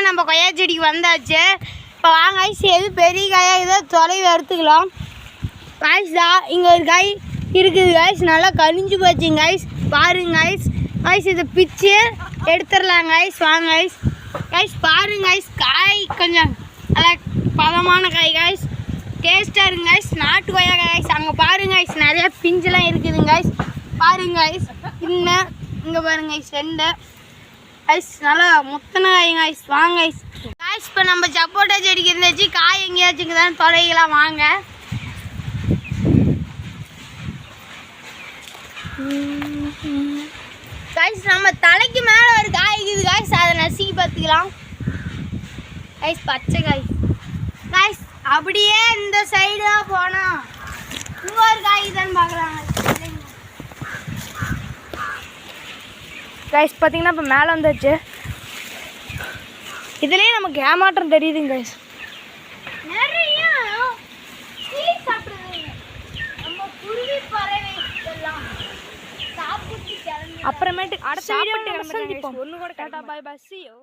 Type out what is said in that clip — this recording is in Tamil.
நம்ம கொய்யா செடிக்கு வந்தாச்சு. இப்போ வாங்க ஐஸ் எது பெரிய காயாக இதோ தொலைவு எடுத்துக்கலாம். காய்ஸ் தான் இங்கே ஒரு காய் இருக்குது காய்ஸ், நல்லா கனிஞ்சு போச்சுங்க காய்ஸ். பாருங்க ஐஸ் காய்ஸ், இதை பிச்சு எடுத்துடலாங்க ஐஸ். வாங்க ஐஸ் காய்ஸ் பாருங்க ஐஸ், காய் கொஞ்சம் நல்லா பதமான காய் காய்ஸ், டேஸ்ட்டாக இருங்க ஐஸ். நாட்டு கொய்யா காய்ஸ் அங்கே பாருங்க ஐஸ், நிறைய பிஞ்செல்லாம் இருக்குதுங்க ஐஸ். பாருங்க ஐஸ் இன்னும் இங்கே பாருங்க ஐஸ் ரெண்டு ஐஸ் நல்லா முத்தனை காய்ங்க ஐஸ். வாங்க ஐஸ் காய்ஸ், இப்போ நம்ம சப்போட்டா செடிக்கு இருந்துச்சு காய் எங்கேயாச்சுங்க தான் தொலைக்கலாம். வாங்க காய்ஸ், நம்ம தலைக்கு மேலே ஒரு காய் இருக்குது காய்ஸ், அதை நசுக்கி பார்த்துக்கலாம் காய்ஸ். பச்சை காய் காய்ஸ், அப்படியே இந்த சைடு தான் போனோம் இன்னொரு காய் தான் பார்க்குறாங்க கைஸ். பார்த்தீங்கன்னா இப்போ மேலே வந்துச்சு, இதுலேயே நமக்கு ஏமாற்றம் தெரியுதுங்க கைஸ். நிறைய அப்புறமேட்டு அடுத்த வீடியோவில் சந்திப்போம். ஒன்று கூட டாடா பை பை, see you.